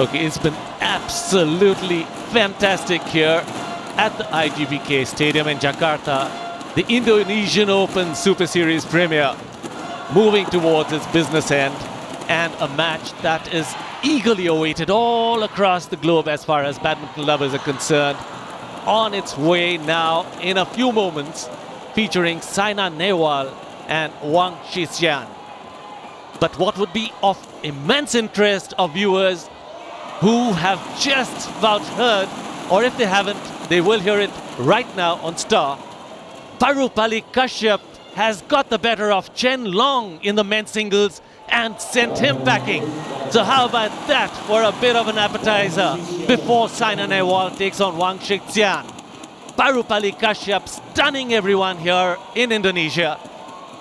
Okay, it's been absolutely fantastic here at the IGBK Stadium in Jakarta. The Indonesian Open Super Series premiere moving towards its business end, and a match that is eagerly awaited all across the globe as far as badminton lovers are concerned. On its way now in a few moments, featuring Saina and Wang Shixian. But what would be of immense interest of viewers who have just about heard, or if they haven't, they will hear it right now on Star. Parupali Kashyap has got the better of Chen Long in the men's singles and sent him packing. So how about that for a bit of an appetizer before Saina Nehwal takes on Wang Shixian. Parupali Kashyap stunning everyone here in Indonesia,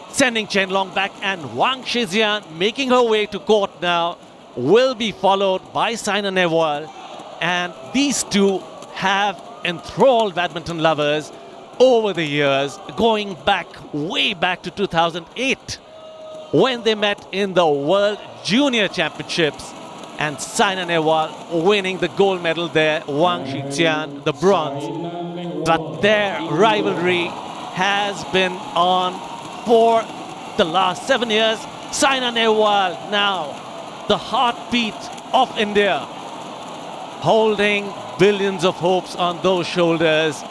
sending Chen Long back, and Wang Shixian making her way to court now will be followed by Saina Nehwal. And these two have enthralled badminton lovers over the years, going back, way back to 2008, when they met in the World Junior Championships, and Saina Nehwal winning the gold medal there, Wang Shixian the bronze. But their rivalry has been on for the last 7 years. Saina Nehwal now the heartbeat of India, holding billions of hopes on those shoulders.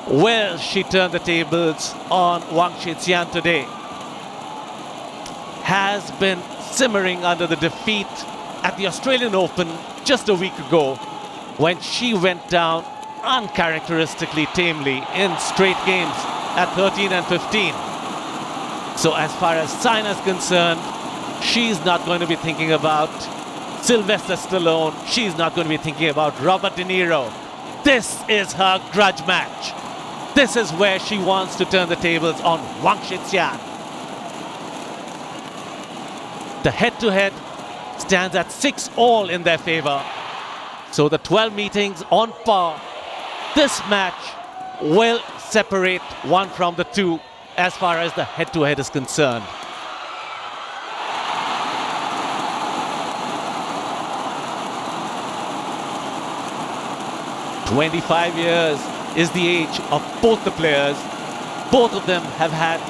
Will she turn the tables on Wang Shixian today? Has been simmering under the defeat at the Australian Open just a week ago, when she went down uncharacteristically tamely in straight games at 13 and 15. So as far as Saina is concerned, she's not going to be thinking about Sylvester Stallone. She's not going to be thinking about Robert De Niro. This is her grudge match. This is where she wants to turn the tables on Wang Shixian. The head-to-head stands at 6-all in their favor. So the 12 meetings on par. This match will separate one from the two as far as the head-to-head is concerned. "25 years is the age of both the players. Both of them have had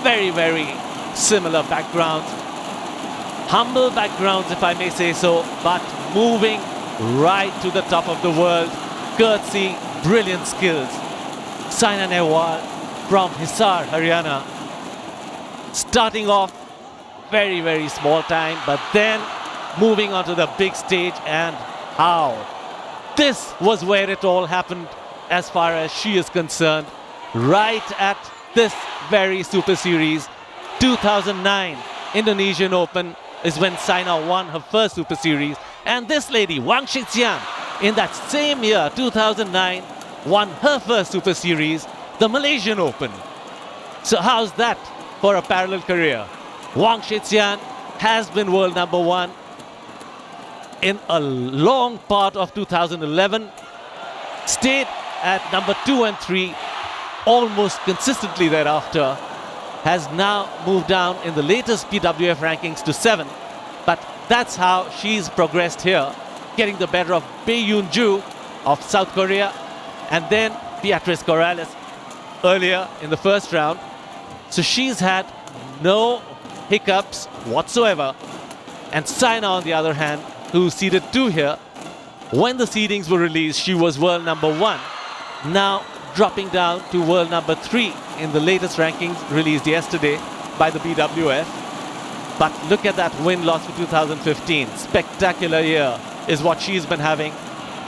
very, very similar backgrounds. Humble backgrounds, if I may say so, but moving right to the top of the world, courtesy, brilliant skills. Saina Nehwal from Hisar, Haryana, starting off very, very small time, but then moving onto the big stage, and how. This was where it all happened as far as she is concerned, right at this very Super Series. 2009 Indonesian Open is when Saina won her first Super Series, and this lady, Wang Shixian, in that same year, 2009, won her first Super Series, the Malaysian Open. So how's that for a parallel career? Wang Shixian has been world number one in a long part of 2011, stayed at number 2 and 3 almost consistently thereafter, has now moved down in the latest BWF rankings to 7. But that's how she's progressed here, getting the better of Bae Yoon-ju of South Korea, and then Beatriz Corrales earlier in the first round. So she's had no hiccups whatsoever. And Saina, on the other hand, who seeded 2 here, when the seedings were released, she was world number 1. Now dropping down to world number 3 in the latest rankings released yesterday by the BWF. But look at that win-loss for 2015. Spectacular year is what she's been having.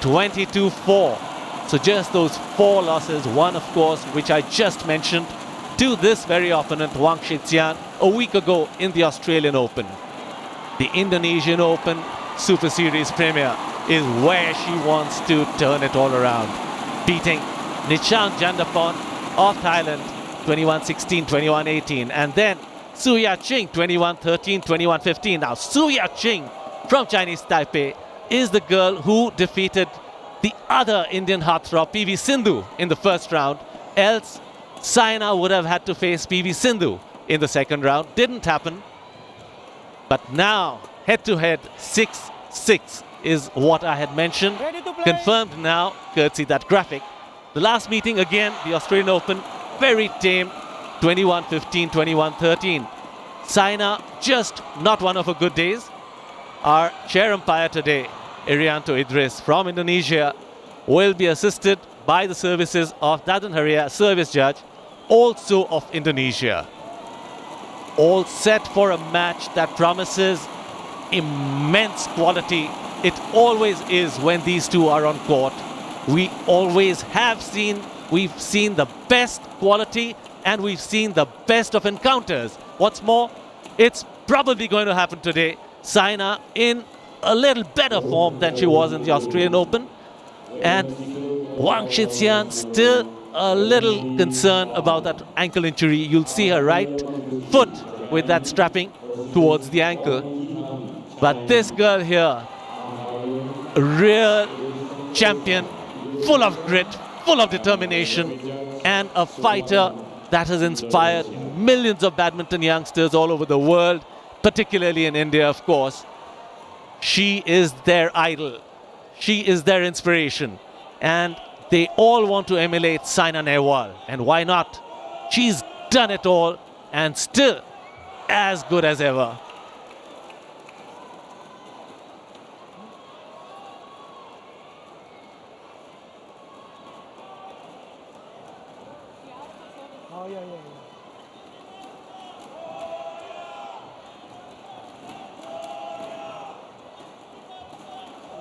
22-4. So just those 4 losses, one of course, which I just mentioned, to this very opponent, Wang Shixian, a week ago in the Australian Open. The Indonesian Open Super Series premiere is where she wants to turn it all around, beating Nichang Jandapon of Thailand 21-16, 21-18, and then Suya Ching 21-13, 21-15. Now Suya Ching from Chinese Taipei is the girl who defeated the other Indian heartthrob PV Sindhu in the first round. Else Saina would have had to face PV Sindhu in the second round. Didn't happen. But now head to head 6-6 is what I had mentioned. Ready to play. Confirmed now, courtesy that graphic. The last meeting again, the Australian Open, very tame, 21-15, 21-13. Saina just not one of her good days. Our chair umpire today, Irianto Idris from Indonesia, will be assisted by the services of Dadan Haria, service judge, also of Indonesia. All set for a match that promises immense quality. It always is when these two are on court. We always we've seen the best quality and we've seen the best of encounters. What's more, it's probably going to happen today. Saina in a little better form than she was in the Australian Open. And Wang Shixian still a little concerned about that ankle injury. You'll see her right foot with that strapping towards the ankle. But this girl here, a real champion, full of grit, full of determination, and a fighter that has inspired millions of badminton youngsters all over the world, particularly in India, of course. She is their idol. She is their inspiration. And they all want to emulate Saina Nehwal. And why not? She's done it all and still as good as ever. Oh, yeah.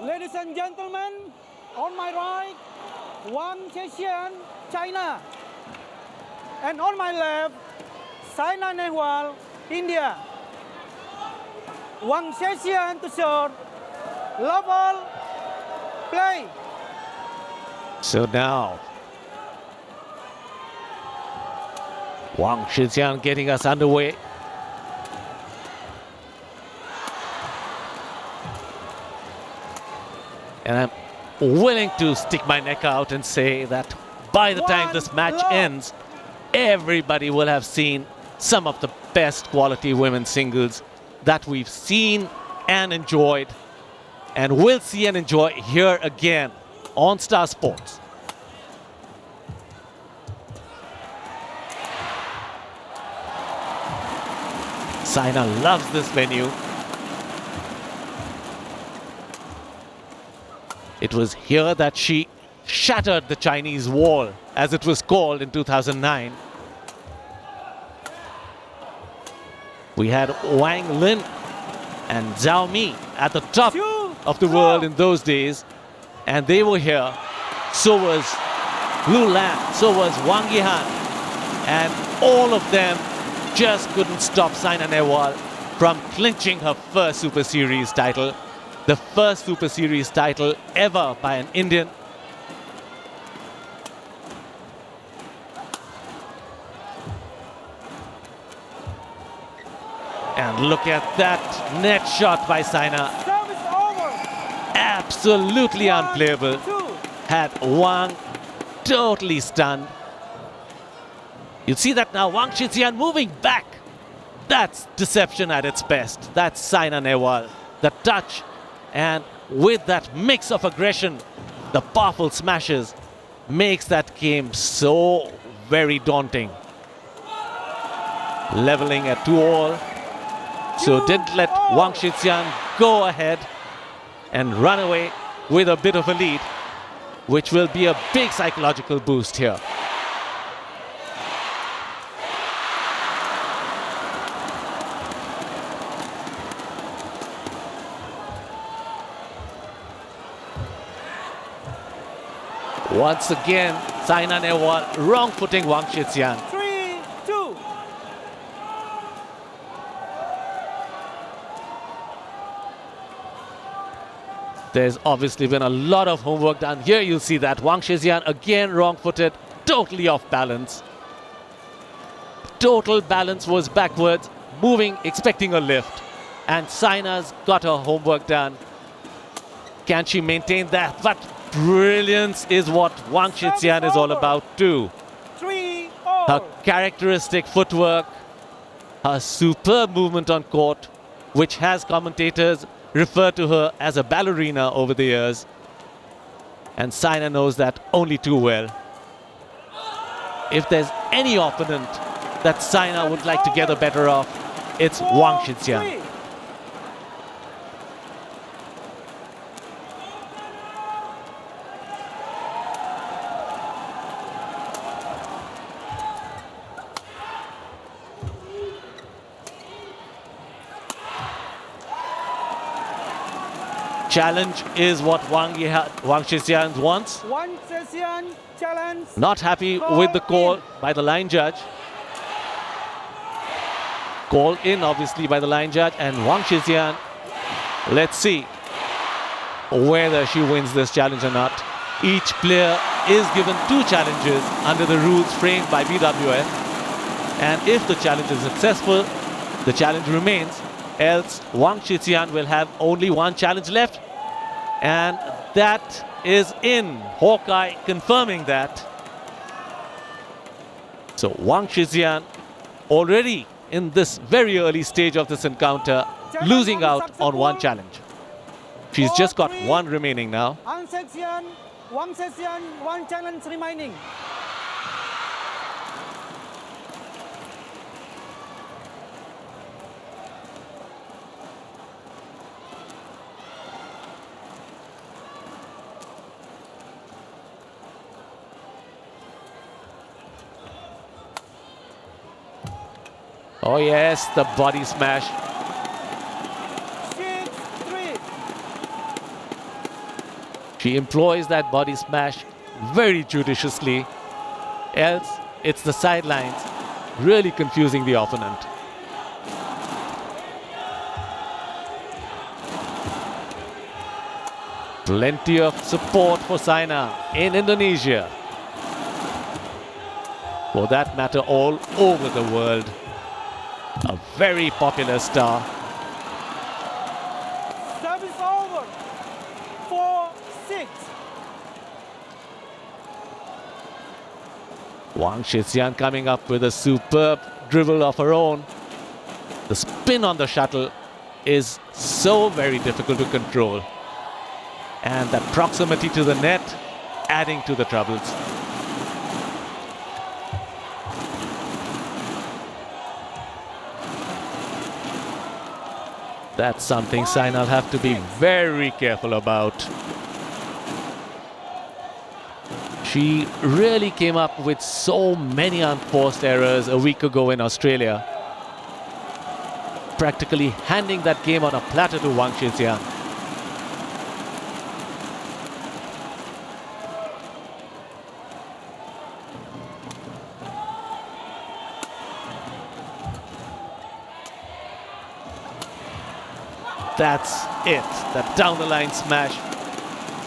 Ladies and gentlemen, on my right, Wang Shixian, China. And on my left, Saina Nehwal, India. Wang Shixian to serve. Level, play. So now, Wang Shixian getting us underway. And I'm willing to stick my neck out and say that by the time this match ends, everybody will have seen some of the best quality women's singles that we've seen and enjoyed and will see and enjoy here again on Star Sports. Saina loves this venue. It was here that she shattered the Chinese wall, as it was called in 2009. We had Wang Lin and Zhao Mi at the top of the world in those days, and they were here. So was Lu Lan, so was Wang Yihan, and all of them just couldn't stop Saina Nehwal from clinching her first Super Series title. The first Super Series title ever by an Indian. And look at that net shot by Saina. Service over. Absolutely unplayable. Had Wang totally stunned. You see that now, Wang Shixian moving back. That's deception at its best. That's Saina Nehwal. The touch. And with that mix of aggression, the powerful smashes makes that game so very daunting. Leveling at 2-all. So didn't let Wang Shixian go ahead and run away with a bit of a lead, which will be a big psychological boost here. Once again, Saina Nehwal wrong-footing Wang Shixian. 3-2. There's obviously been a lot of homework done. Here you'll see that Wang Shixian again wrong-footed, totally off balance. Total balance was backwards, moving, expecting a lift. And Saina's got her homework done. Can she maintain that? But brilliance is what Wang Shixian is all about too. 3-all. Her characteristic footwork, her superb movement on court, which has commentators referred to her as a ballerina over the years. And Saina knows that only too well. If there's any opponent that Saina would like to get the better of, it's Wang Shixian. Challenge is what Wang Shixian wants. Wang Shixian challenge. Not happy with the call by the line judge. Call in obviously by the line judge, and Wang Shixian, let's see whether she wins this challenge or not. Each player is given 2 challenges under the rules framed by BWF, and if the challenge is successful, the challenge remains. Else, Wang Shixian will have only 1 challenge left. And that is in. Hawkeye confirming that. So Wang Shixian already in this very early stage of this encounter, losing out on 1 challenge. She's just got 1 remaining now. Wang Shixian, 1 challenge remaining. Oh yes, the body smash. 6-3. She employs that body smash very judiciously. Else, it's the sidelines really confusing the opponent. Plenty of support for Saina in Indonesia. For that matter, all over the world. A very popular star. Service over. 4-6. Wang Shixian coming up with a superb dribble of her own. The spin on the shuttle is so very difficult to control. And that proximity to the net adding to the troubles. That's something Saina will have to be very careful about. She really came up with so many unforced errors a week ago in Australia, practically handing that game on a platter to Wang Shixian. That's it, that down the line smash,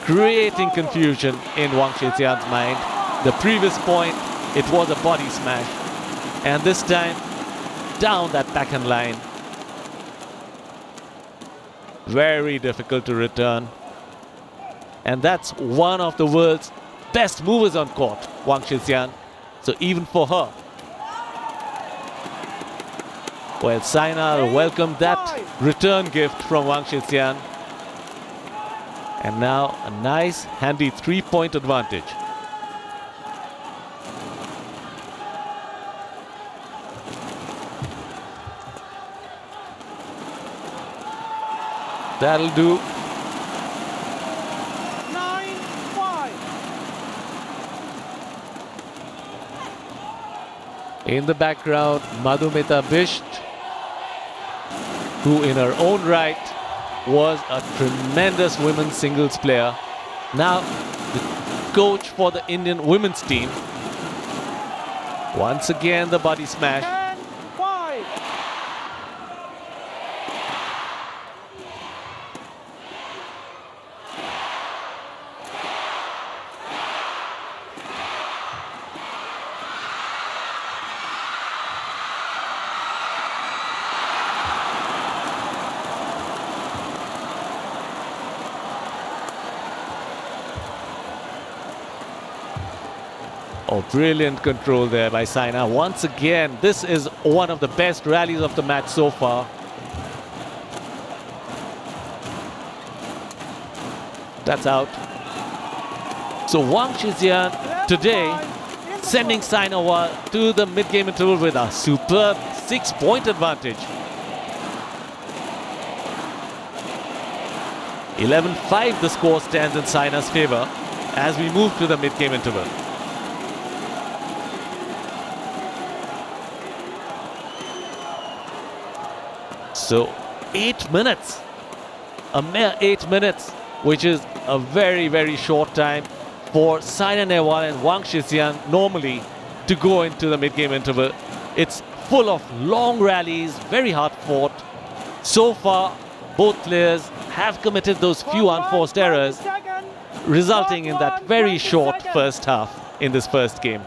creating confusion in Wang Shixian's mind. The previous point, it was a body smash, and this time down that backhand line. Very difficult to return. And that's one of the world's best movers on court, Wang Shixian. So even for her, well, Saina welcomed that return gift from Wang Shixian. And now a nice, handy 3-point advantage. That'll do. 9-5. In the background, Madhumita Bisht, who in her own right was a tremendous women's singles player. Now the coach for the Indian women's team. Once again the body smash. 10-5. Oh, brilliant control there by Saina. Once again, this is one of the best rallies of the match so far. That's out. So Wang Shixian today sending Saina to the mid-game interval with a superb 6-point advantage. 11-5 the score stands in Saina's favor as we move to the mid-game interval. So 8 minutes, a mere 8 minutes, which is a very, very short time for Saina Nehwal and Wang Shixian normally to go into the mid-game interval. It's full of long rallies, very hard fought. So far, both players have committed those few unforced errors, resulting in that very short first half in this first game.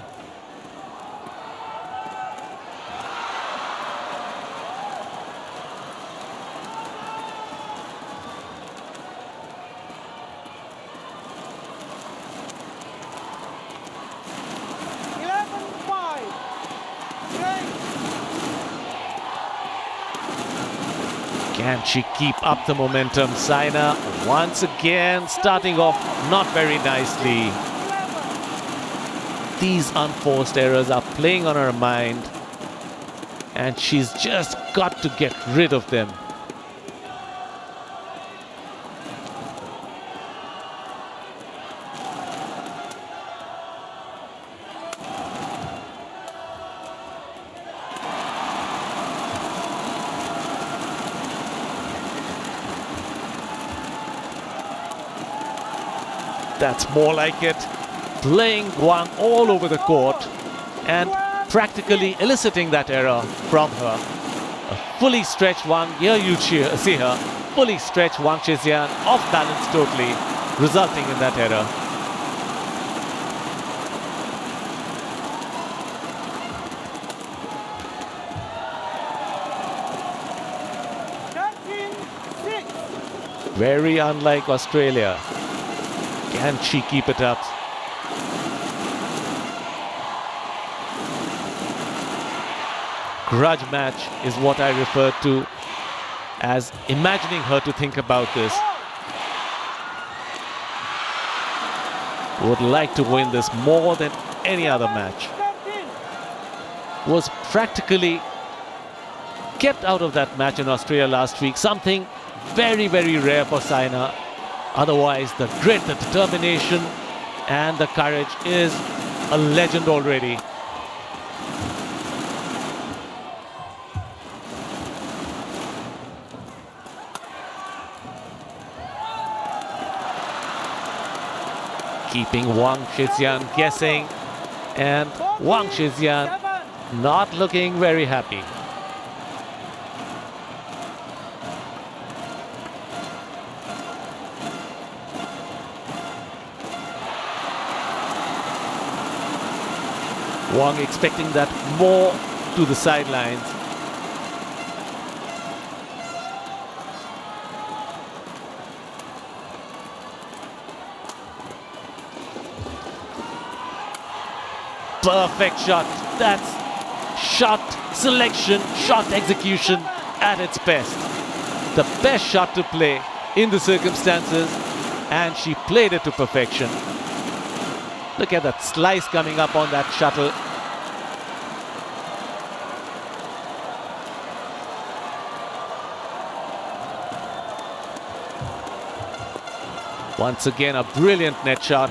Can she keep up the momentum? Saina once again starting off not very nicely. These unforced errors are playing on her mind, and she's just got to get rid of them. That's more like it. Playing Wang all over the court and practically eliciting that error from her. A fully stretched Wang, here you see her, fully stretched Wang Shixian, off balance totally, resulting in that error. Very unlike Australia. Can she keep it up? Grudge match is what I refer to as imagining her to think about this. Would like to win this more than any other match. Was practically kept out of that match in Australia last week. Something very, very rare for Saina. Otherwise, the grit, the determination, and the courage is a legend already. Keeping Wang Shixian guessing, and Wang Shixian not looking very happy. Wang expecting that more to the sidelines. Perfect shot. That's shot selection, shot execution at its best. The best shot to play in the circumstances, and she played it to perfection. Look at that slice coming up on that shuttle. Once again, a brilliant net shot.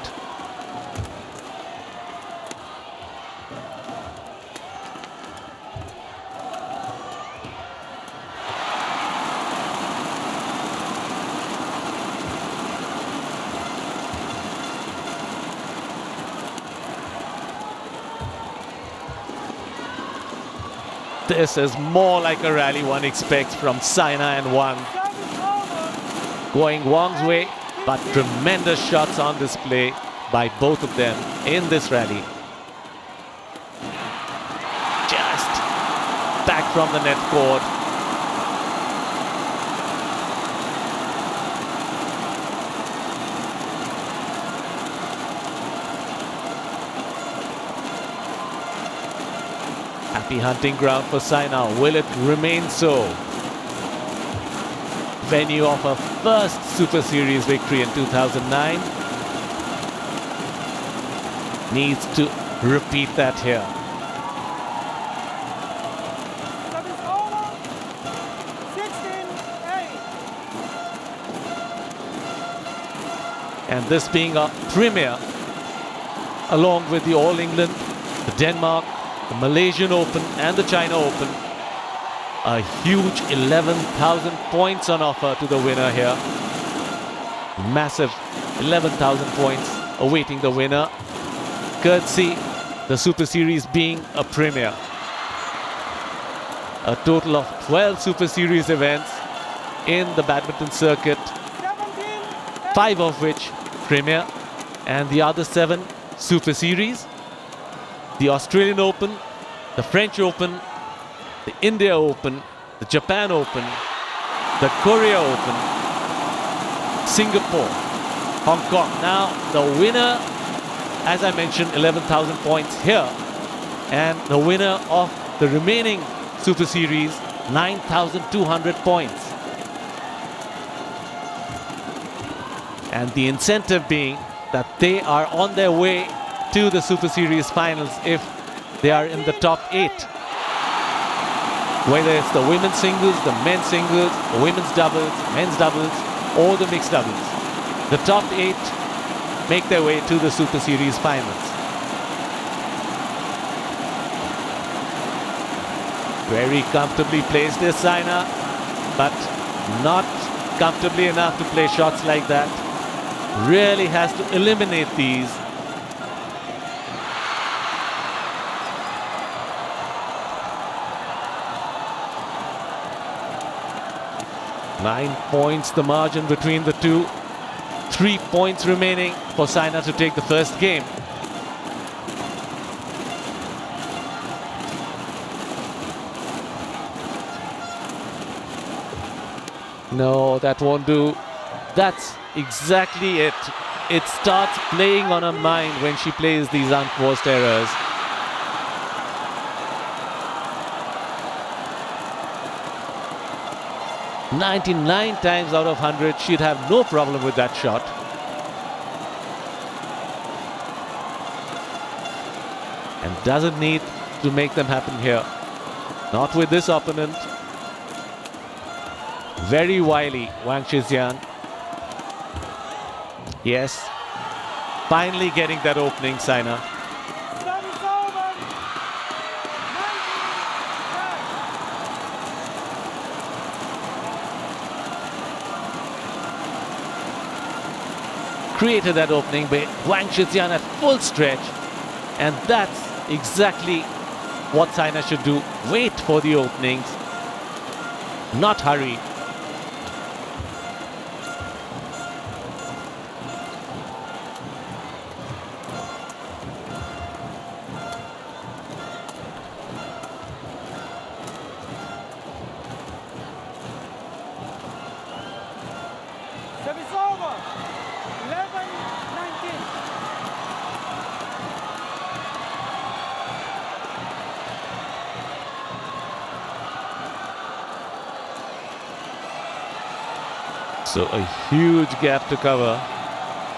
This is more like a rally one expects from Saina and Wang. Going Wang's way, but tremendous shots on display by both of them in this rally. Just back from the net court. Happy hunting ground for Saina. Will it remain so? venue of her first Super Series victory in 2009. Needs to repeat that here. Service over. 16-8. And this being a premier, along with the All England, the Denmark, the Malaysian Open and the China Open, a huge 11,000 points on offer to the winner here. Massive 11,000 points awaiting the winner, courtesy the Super Series being a premier. A total of 12 Super Series events in the badminton circuit, 5 of which premier and the other 7 Super Series. The Australian Open, the French Open, the India Open, the Japan Open, the Korea Open, Singapore, Hong Kong. Now the winner, as I mentioned, 11,000 points here, and the winner of the remaining Super Series, 9,200 points. And the incentive being that they are on their way to the Super Series finals if they are in the top 8. Whether it's the women's singles, the men's singles, the women's doubles, men's doubles, or the mixed doubles. The top 8 make their way to the Super Series finals. Very comfortably placed is Saina, but not comfortably enough to play shots like that. Really has to eliminate these. Nine points the margin between the two. 3 points remaining for Saina to take the first game. No, that won't do. That's exactly it. It starts playing on her mind when she plays these unforced errors. "99 times out of 100, she'd have no problem with that shot. And doesn't need to make them happen here. Not with this opponent. Very wily, Wang Shixian. Yes, finally getting that opening, Saina. Service over. 19-10. Created that opening by Wang Shixian at full stretch, and that's exactly what Saina should do. Wait for the openings, not hurry. Service over. 11-19. So a huge gap to cover.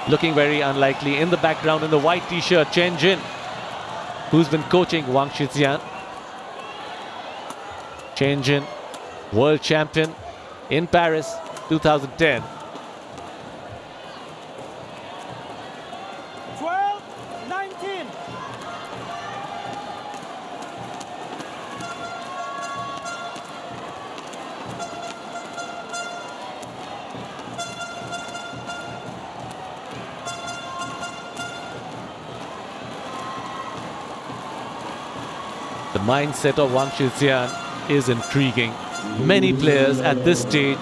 Looking very unlikely. In the background, in the white t-shirt, Chen Jin, who's been coaching Wang Shixian. Chen Jin, world champion in Paris 2010. 12-19. The mindset of Wang Shixian is intriguing. Many players at this stage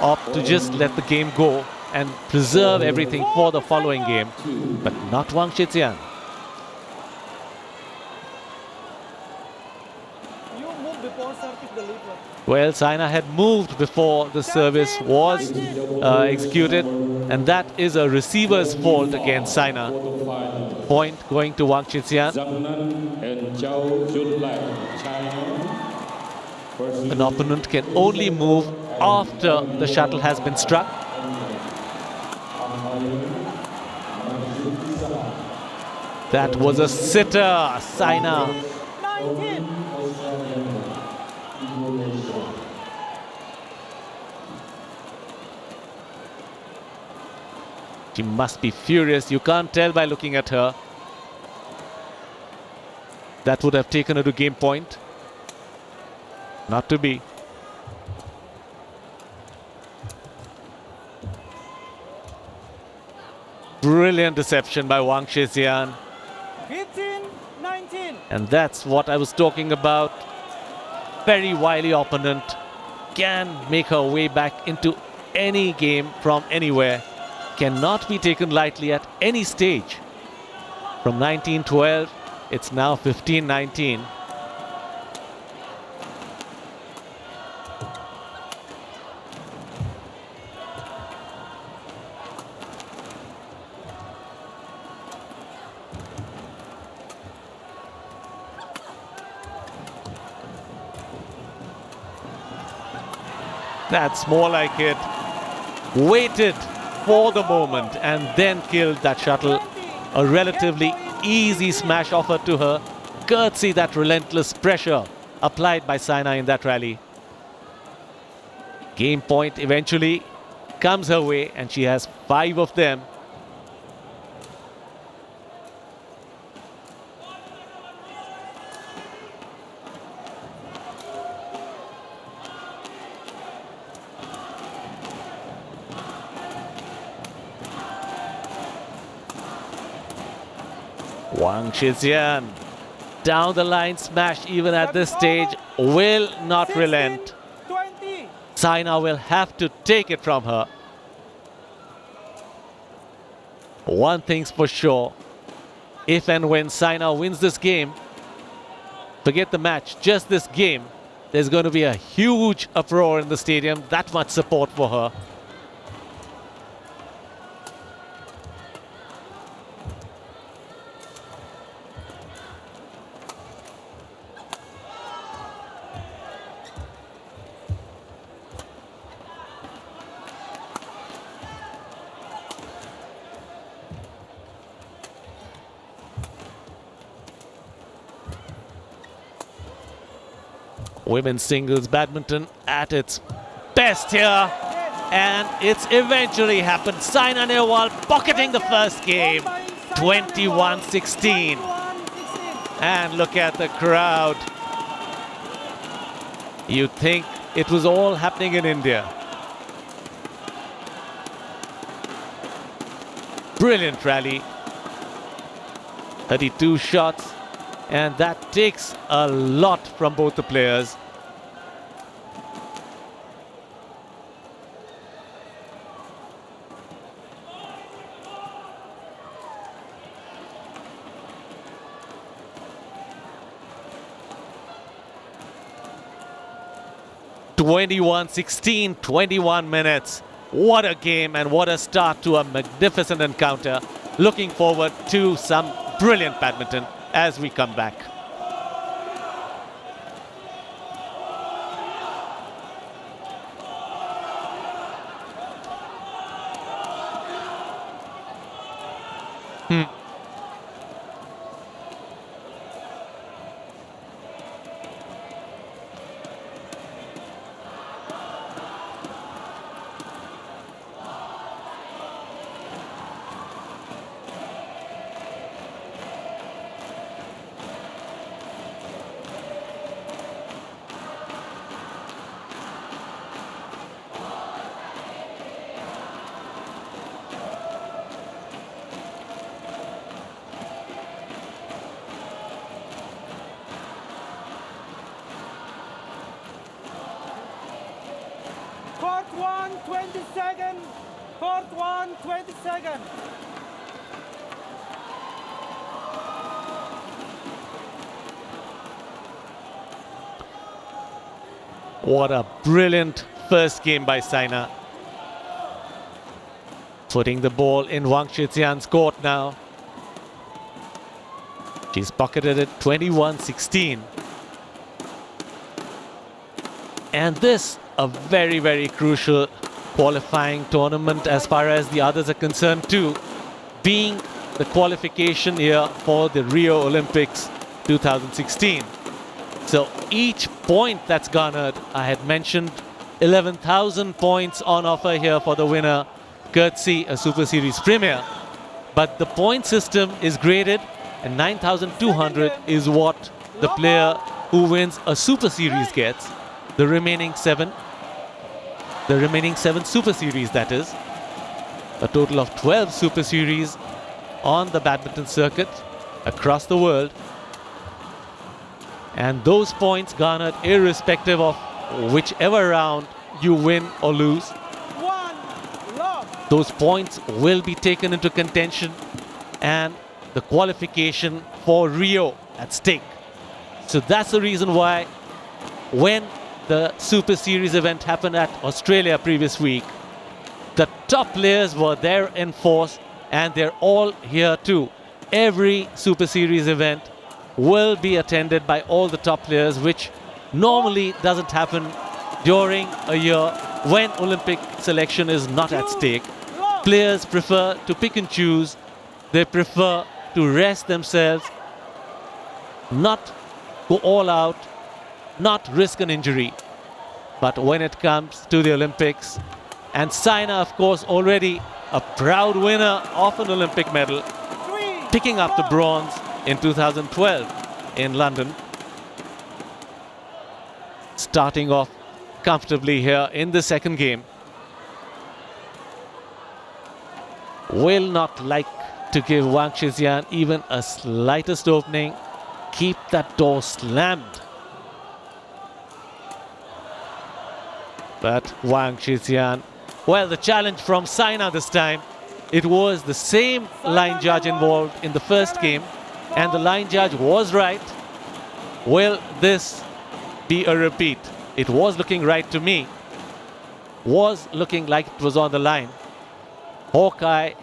opt to just let the game go and preserve everything for the following game, but not Wang Shixian. You move before service deliver. Well, Saina had moved before the service was executed, and that is a receiver's fault against Saina. Point going to Wang Shixian. An opponent can only move after the shuttle has been struck. That was a sitter, Saina. 19. She must be furious. You can't tell by looking at her. That would have taken her to game point. Not to be. Brilliant deception by Wang Shixian. 15, 19. And that's what I was talking about. Very wily opponent. Can make her way back into any game from anywhere. Cannot be taken lightly at any stage. From 19-12, it's now 15-19. That's more like it. Waited for the moment and then killed that shuttle. A relatively easy smash offered to her. Courtesy that relentless pressure applied by Saina in that rally. Game point eventually comes her way and she has 5 of them. Wang Shixian, down the line smash even at this stage, will not 16, relent. 20. Saina will have to take it from her. One thing's for sure, if and when Saina wins this game, forget the match, just this game, there's going to be a huge uproar in the stadium, that much support for her. Women's singles badminton at its best here. And it's eventually happened. Saina Nehwal pocketing the first game. 21-16. And look at the crowd. You'd think it was all happening in India. Brilliant rally. 32 shots. And that takes a lot from both the players. (21-16), 21 minutes. What a game and what a start to a magnificent encounter. Looking forward to some brilliant badminton as we come back. Court 1, 20 seconds. Court 1, 20 seconds. What a brilliant first game by Saina. Putting the ball in Wang Shixian's court now. She's pocketed it 21-16. And this a very, very crucial qualifying tournament as far as the others are concerned too, being the qualification year for the Rio Olympics 2016. So each point that's garnered, I had mentioned 11,000 points on offer here for the winner, courtesy a Super Series Premier. But the point system is graded, and 9,200 is what the player who wins a Super Series gets. The remaining seven Super Series, that is. A total of 12 Super Series on the badminton circuit across the world. And those points garnered irrespective of whichever round you win or lose. Those points will be taken into contention and the qualification for Rio at stake. So that's the reason why when the Super Series event happened at Australia previous week, the top players were there in force, and they're all here too. Every Super Series event will be attended by all the top players, which normally doesn't happen during a year when Olympic selection is not at stake. Players prefer to pick and choose. They prefer to rest themselves, not go all out, not risk an injury. But when it comes to the Olympics, and Saina, of course, already a proud winner of an Olympic medal, picking up the bronze in 2012 in London. Starting off comfortably here in the second game. Will not like to give Wang Shixian even a slightest opening. Keep that door slammed. But Wang Shixian, well, the challenge from Saina this time, it was the same line judge involved in the first game, and the line judge was right. Will this be a repeat? It was looking right to me. Was looking like it was on the line. Hawkeye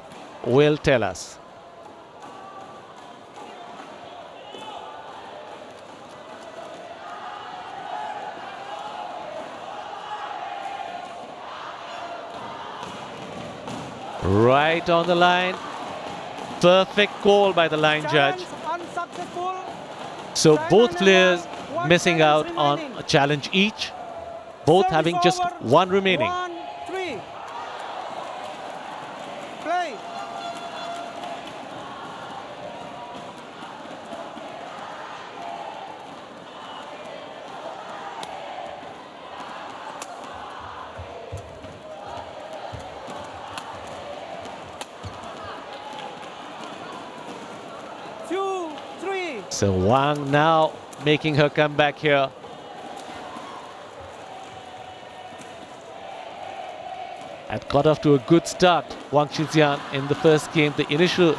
will tell us. Right on the line. Perfect call by the line judge. So both players missing out on a challenge each, both having just one remaining. 1-3. Play. So Wang now making her comeback here. Had got off to a good start, Wang Shixian, in the first game, the initial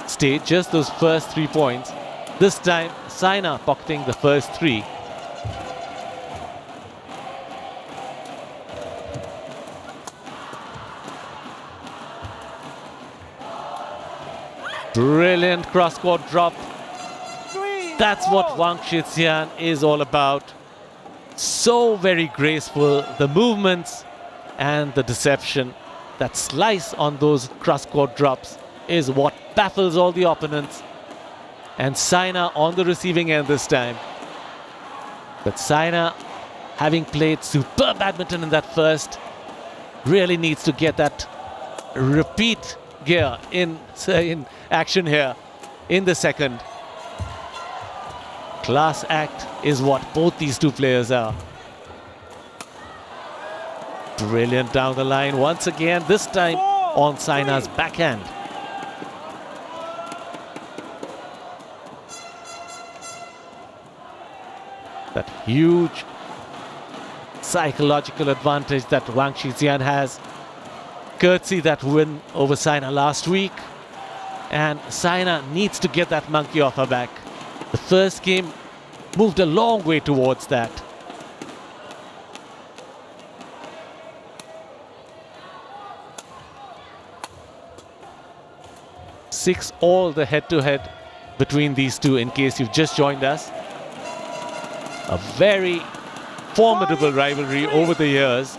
stage, just those first 3 points. This time, Saina pocketing the first 3. Brilliant cross-court drop. That's what Wang Shixian is all about. So very graceful, the movements and the deception. That slice on those cross-court drops is what baffles all the opponents. And Saina on the receiving end this time. But Saina, having played superb badminton in that first, really needs to get that repeat gear in action here in the second. Class act is what both these two players are. Brilliant down the line once again, this time on Saina's backhand. That huge psychological advantage that Wang Shixian has, courtesy that win over Saina last week. And Saina needs to get that monkey off her back. The first game moved a long way towards that. Six all the head-to-head between these two, in case you've just joined us. A very formidable rivalry over the years,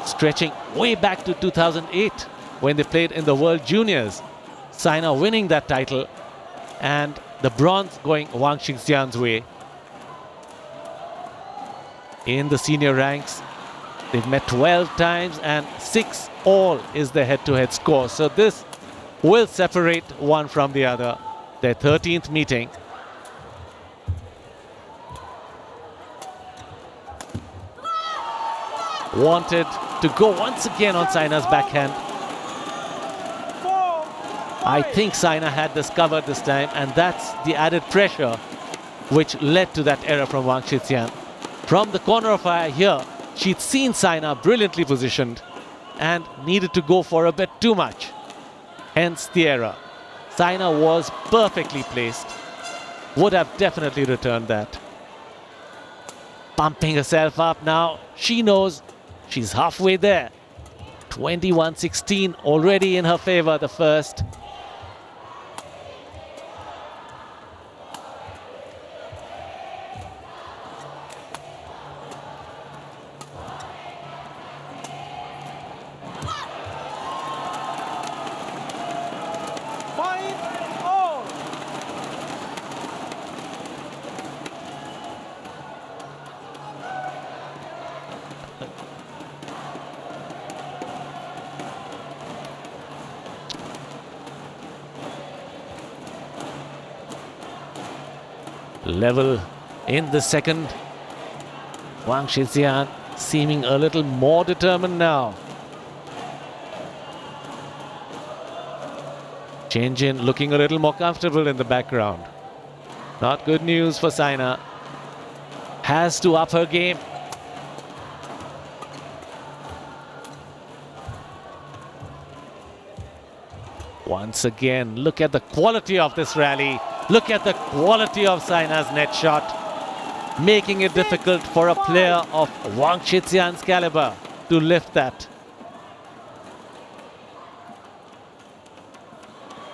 stretching way back to 2008 when they played in the World Juniors. Saina winning that title and the bronze going Wang Shixian's way. In the senior ranks, they've met 12 times and 6-all is the head-to-head score. So this will separate one from the other. Their 13th meeting. Wanted to go once again on Saina's backhand. I think Saina had this covered this time, and that's the added pressure which led to that error from Wang Shixian. From the corner of her eye here, she'd seen Saina brilliantly positioned and needed to go for a bit too much. Hence the error. Saina was perfectly placed. Would have definitely returned that. Pumping herself up now. She knows she's halfway there. 21-16 already in her favor, the first. Level in the second. Wang Shixian seeming a little more determined now. Chen looking a little more comfortable in the background. Not good news for Saina. Has to up her game. Once again, look at the quality of this rally. Look at the quality of Saina's net shot, making it difficult for a player of Wang Shixian's caliber to lift that.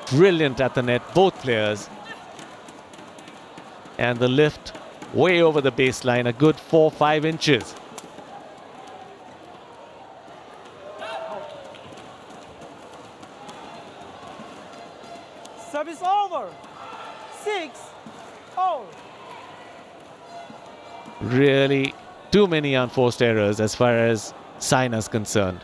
Brilliant at the net, both players. And the lift way over the baseline, a good 4-5 inches. Service over. 6-all. Really, too many unforced errors as far as Saina's concerned.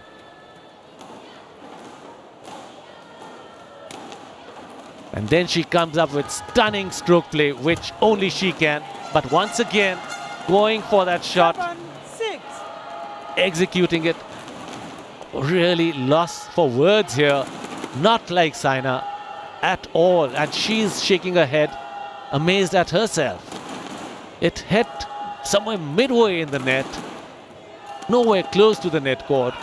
And then she comes up with stunning stroke play, which only she can. But once again, going for that shot, 7-6. executing it. Really lost for words here. Not like Saina at all. And she's shaking her head, amazed at herself. It hit somewhere midway in the net, nowhere close to the net cord.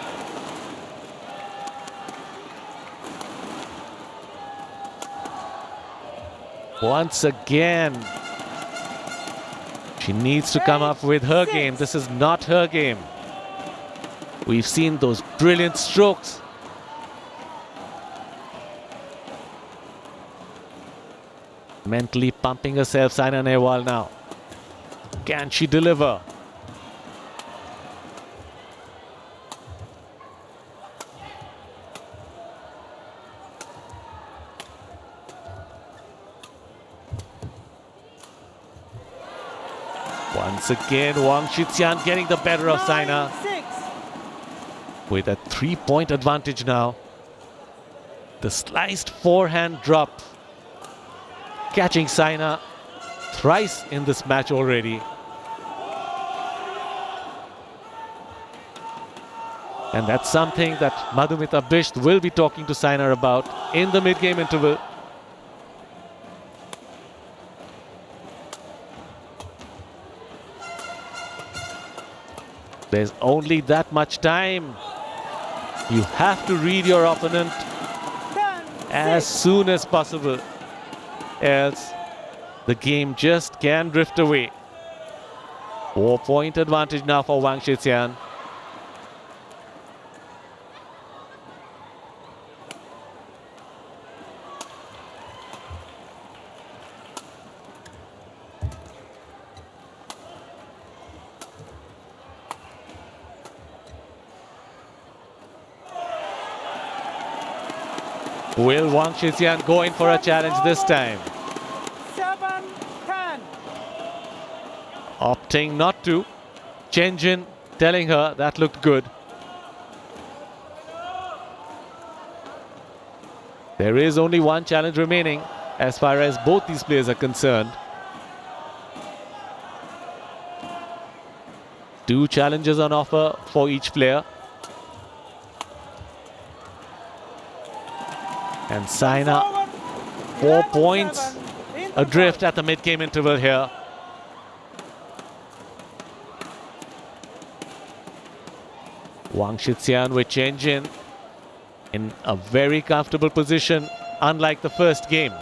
Once again, she needs to come up with her game. This is not her game. We've seen those brilliant strokes. Mentally pumping herself, Saina Nehwal now. Can she deliver? Once again, Wang Shixian getting the better of Saina. 9-6. With a 3-point advantage now. The sliced forehand drop. Catching Saina thrice in this match already. And that's something that Madhumita Bisht will be talking to Saina about in the mid-game interval. There's only that much time. You have to read your opponent as soon as possible. Else, the game just can drift away. 4-point advantage now for Wang Shixian. Will Wang Shixian go in for a challenge this time? 7-10. Opting not to. Chen Jin telling her that looked good. There is only one challenge remaining as far as both these players are concerned. 2 challenges on offer for each player. And Saina, 4 points adrift at the mid-game interval here. Wang Shixian with Chen Jin in a very comfortable position, unlike the first game.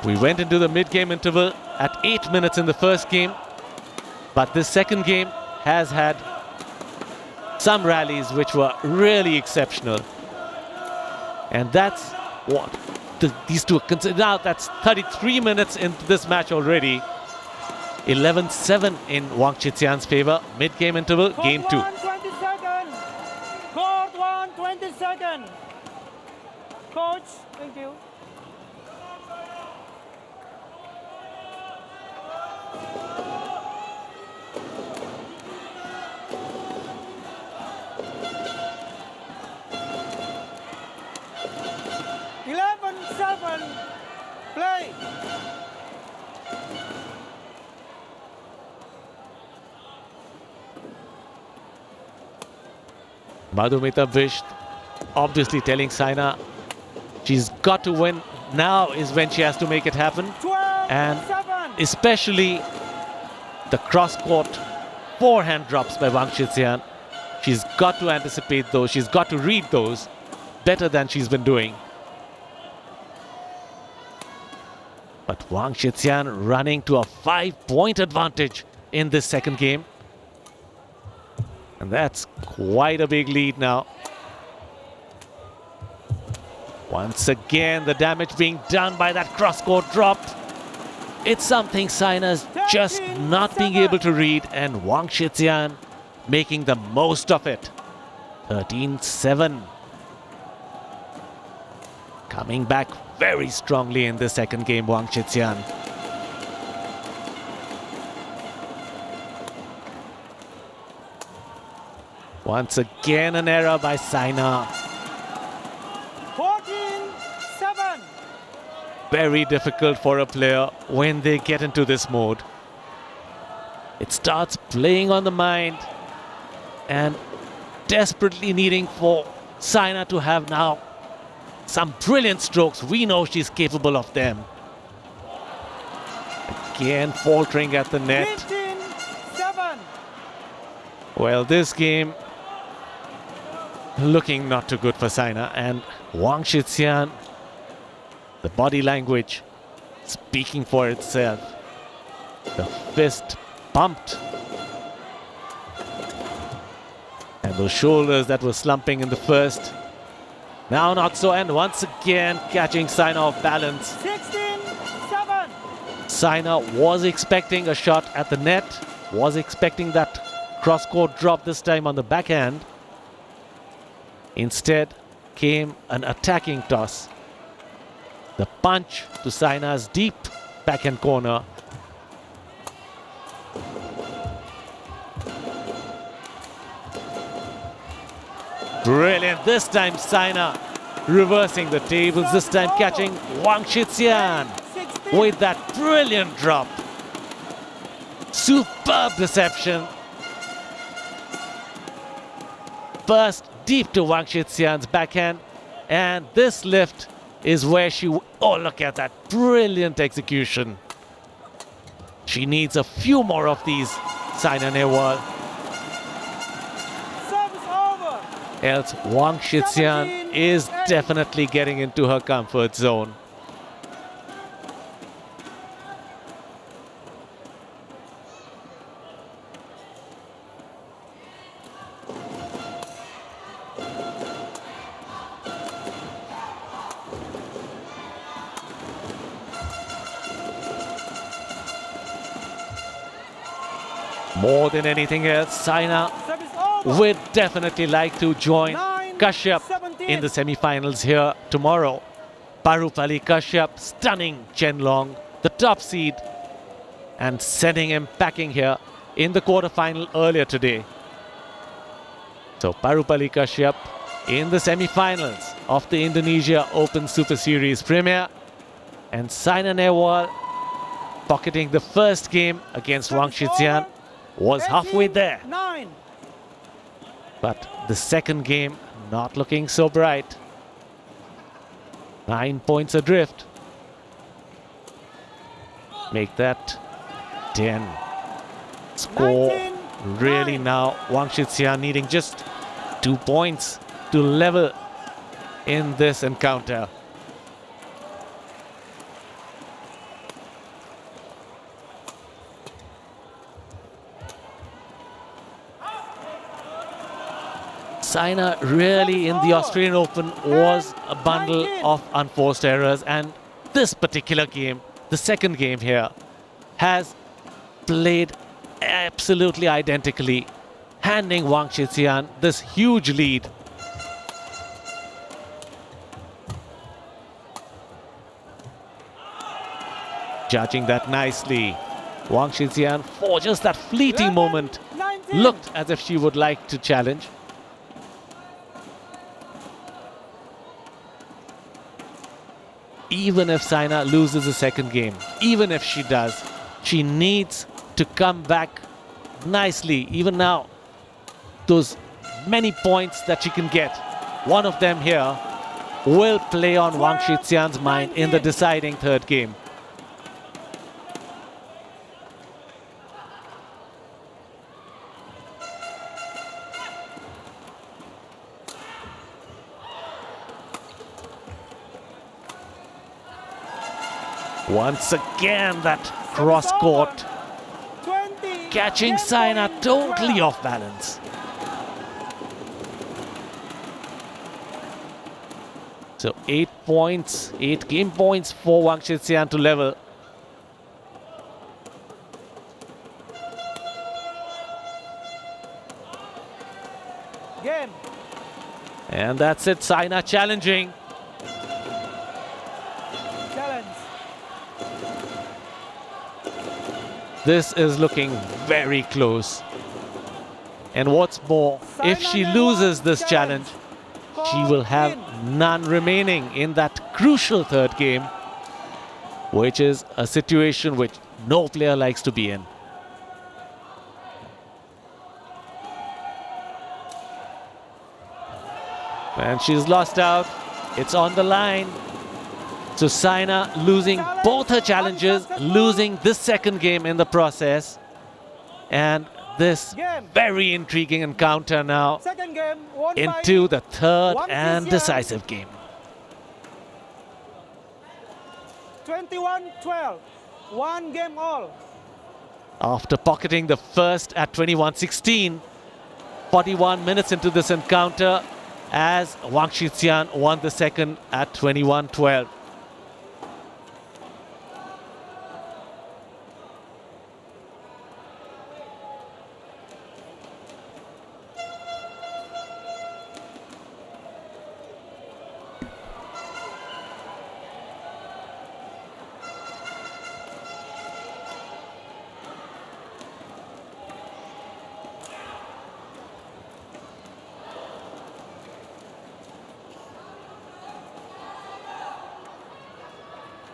We went into the mid-game interval at 8 minutes in the first game, but this second game has had some rallies which were really exceptional. And that's what these two are considered. Now that's 33 minutes into this match already. 11-7 in Wang Shixian's favor. Mid-game interval, game 2. Court 1, 20 seconds. Court 1, 20 seconds. Coach, thank you. Play. Madhumita Vish obviously telling Saina she's got to win. Now is when she has to make it happen. 12, and 7. Especially the cross-court forehand drops by Wang Shixian. She's got to anticipate those. She's got to read those better than she's been doing. But Wang Shixian running to a 5-point advantage in this second game. And that's quite a big lead now. Once again, the damage being done by that cross-court drop. It's something Saina's just not being able to read, and Wang Shixian making the most of it. 13-7. Coming back very strongly in the second game, Wang Shixian. Once again, an error by Saina. 14-7. Very difficult for a player when they get into this mode. It starts playing on the mind and desperately needing for Saina to have now some brilliant strokes. We know she's capable of them. Again, faltering at the net. 15-7. Well, this game looking not too good for Saina, and Wang Shixian, the body language speaking for itself. The fist pumped. And those shoulders that were slumping in the first, now not so, and once again catching Saina off balance. 16-7. Saina was expecting a shot at the net, was expecting that cross-court drop this time on the backhand. Instead came an attacking toss. The punch to Saina's deep backhand corner. Brilliant. This time Saina reversing the tables, this time catching Wang Shixian with that brilliant drop. Superb deception. First deep to Wang Shixian's backhand, and this lift is where she... Oh, look at that brilliant execution. She needs a few more of these, Saina Nehwal. Service over. Else Wang Shixian is definitely getting into her comfort zone. More than anything else, Saina Service over. would definitely like to join 9, Kashyap 17. in the semi-finals here tomorrow. Parupali Kashyap stunning Chen Long, the top seed, and sending him packing here in the quarterfinal earlier today. So Parupali Kashyap in the semi-finals of the Indonesia Open Super Series Premier, and Saina Nehwal pocketing the first game against Wang Shixian, was halfway there. 9. But the second game not looking so bright. 9 points adrift. Make that 10. Score 19, really 9. now Wang Shixian needing just 2 points to level in this encounter. Saina really in the Australian Open was a bundle of unforced errors, and this particular game, the second game here, has played absolutely identically, handing Wang Shixian this huge lead. Judging that nicely, Wang Shixian, for just that fleeting 11, moment, 19. looked as if she would like to challenge. Even if Saina loses the second game, even if she does, she needs to come back nicely. Even now, those many points that she can get, one of them here will play on Wang Shixian's mind in the deciding third game. Once again, that cross court 20. catching 10 Saina points, totally 12. off balance. So 8 points, 8 game points for Wang Shixian to level. Game. And that's it, Saina challenging. Challenge. This is looking very close. And what's more, if she loses this challenge, she will have none remaining in that crucial third game, which is a situation which no player likes to be in. And she's lost out. It's on the line. So Saina losing both her challenges, losing this second game in the process. And this very intriguing encounter now Second game won into by the third Wang and Shixian. decisive game. 21-12. 1 game all. After pocketing the first at 21-16, 41 minutes into this encounter, as Wang Shixian won the second at 21-12.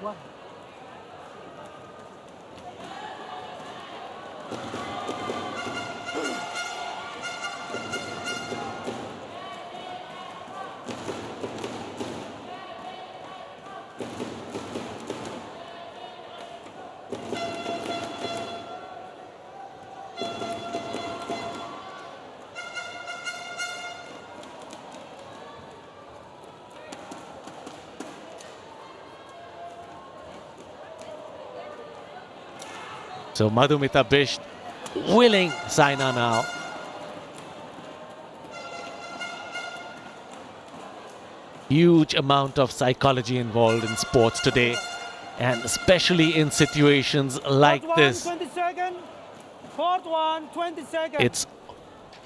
One. So Madhumita Bisht willing Saina now. Huge amount of psychology involved in sports today, and especially in situations like Fourth this. 1, 20 seconds. Fourth one, 20 seconds. It's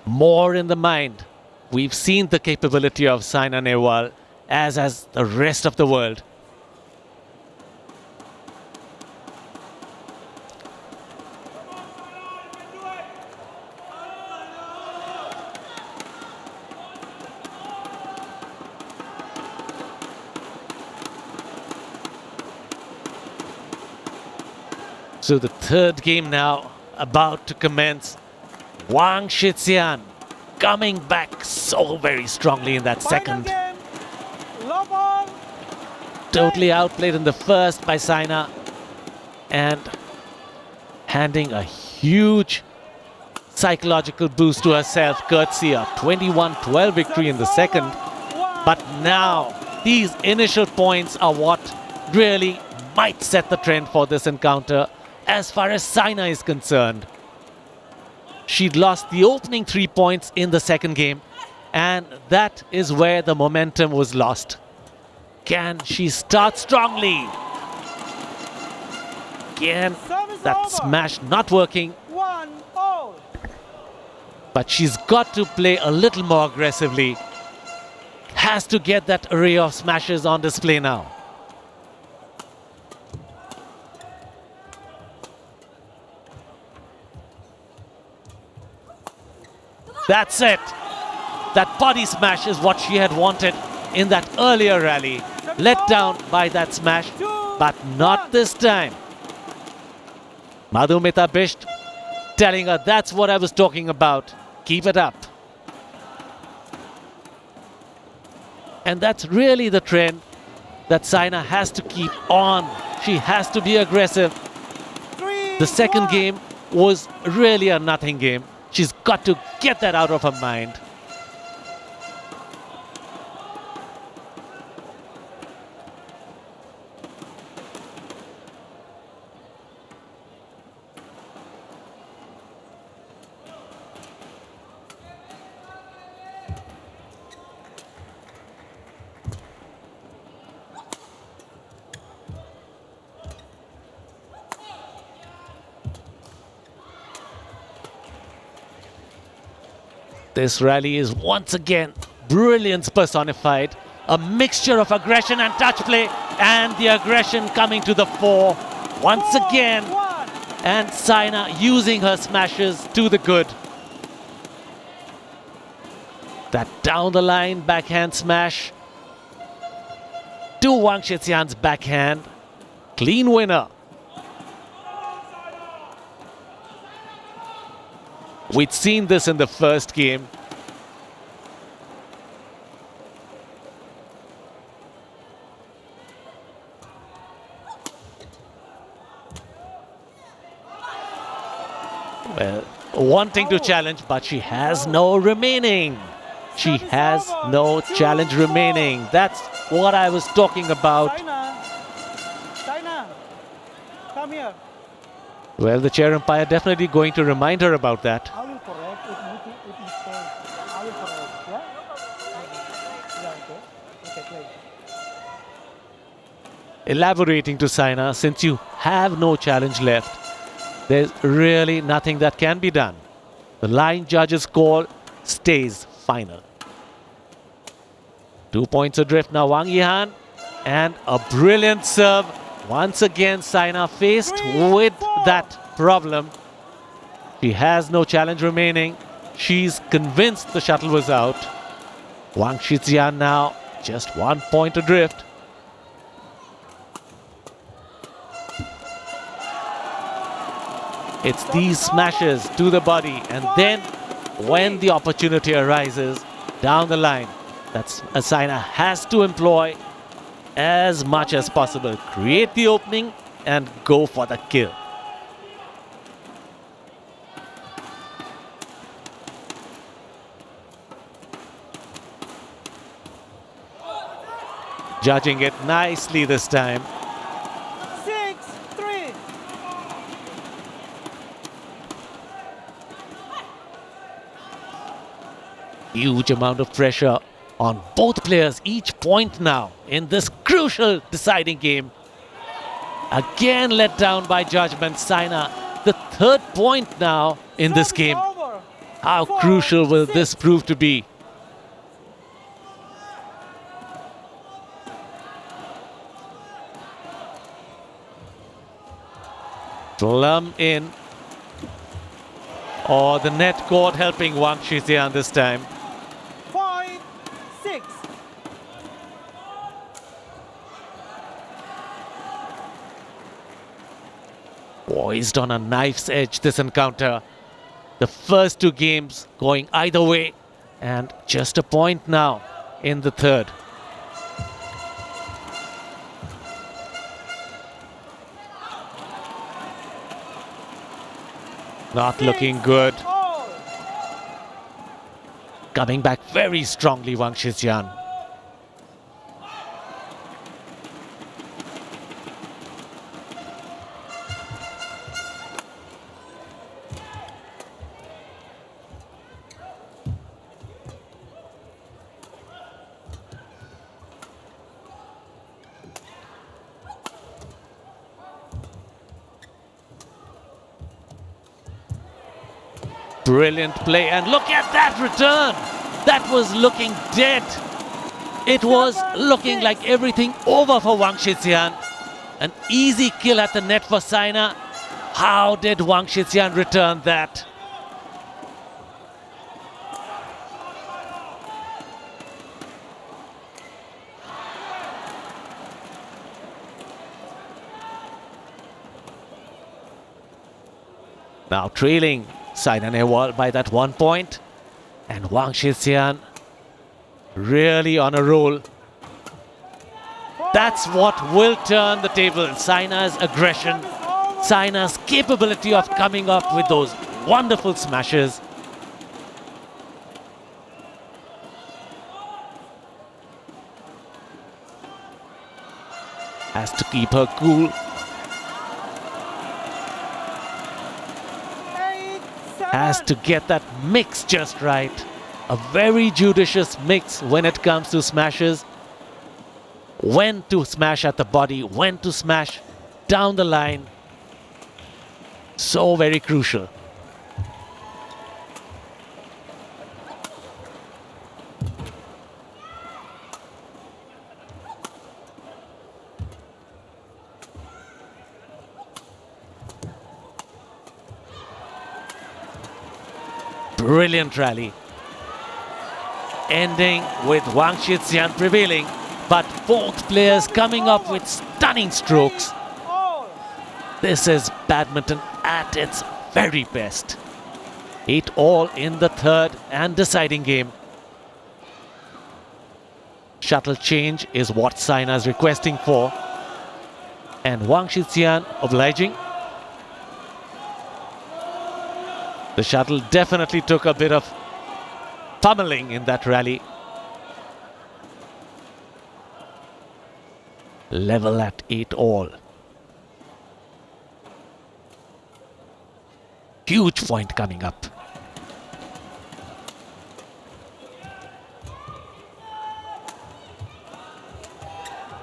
more in the mind We've seen the capability of Saina Nehwal, as has the rest of the world. So the third game now about to commence. Wang Shixian coming back so very strongly in that second. Game. Love all. Totally outplayed in the first by Saina and handing a huge psychological boost to herself courtesy a 21-12 victory in the second. But now these initial points are what really might set the trend for this encounter as far as Saina is concerned. She'd lost the opening 3 points in the second game, and that is where the momentum was lost. Can she start strongly? Again, that smash not working. 1-0. But she's got to play a little more aggressively. Has to get that array of smashes on display now. That's it. That body smash is what she had wanted in that earlier rally. Let down by that smash, but not this time. Madhumita Bisht telling her, that's what I was talking about. Keep it up. And that's really the trend that Saina has to keep on. She has to be aggressive. The second game was really a nothing game. She's got to get that out of her mind. This rally is once again brilliance personified. A mixture of aggression and touch play, and the aggression coming to the fore once again. And Saina using her smashes to the good. That down the line backhand smash to Wang Shixian's backhand. Clean winner. We'd seen this in the first game. Well, wanting to challenge, but she has no remaining. She has no challenge remaining. That's what I was talking about. Saina, come here. Well, the chair umpire definitely going to remind her about that. I will correct if mistake. I will correct. Yeah? Yeah, okay. Okay, play. Elaborating to Saina, since you have no challenge left, there's really nothing that can be done. The line judge's call stays final. 2 points adrift now, Wang Yihan. And a brilliant serve. Once again, Saina faced with that problem. She has no challenge remaining. She's convinced the shuttle was out. Wang Shixian now just 1 point adrift. It's these smashes to the body, and then when the opportunity arises down the line, that's Saina has to employ as much as possible. Create the opening and go for the kill. Judging it nicely this time. 6-3. Huge amount of pressure on both players, each point now in this crucial deciding game. Again let down by judgment. Saina, the third point now in this game. How crucial will this prove to be? Plumb in. Oh, the net cord helping Wang Shixian this time. 5-6. Poised on a knife's edge, this encounter. The first two games going either way, and just a point now in the third. Not looking good. Coming back very strongly, Wang Shixian. Brilliant play, and look at that return. That was looking dead. It was looking like everything over for Wang Shixian. An easy kill at the net for Saina. How did Wang Shixian return that? Now trailing Saina Nehwal by that 1 point, and Wang Shixian really on a roll. That's what will turn the table. Saina's aggression, Saina's capability of coming up with those wonderful smashes. Has to keep her cool. Has to get that mix just right. A very judicious mix when it comes to smashes. When to smash at the body, when to smash down the line. So very crucial. Brilliant rally. Ending with Wang Shixian prevailing, but both players coming up with stunning strokes. This is badminton at its very best. 8-all in the third and deciding game. Shuttle change is what Saina is requesting for. And Wang Shixian obliging. The shuttle definitely took a bit of pummeling in that rally. Level at 8-all. Huge point coming up.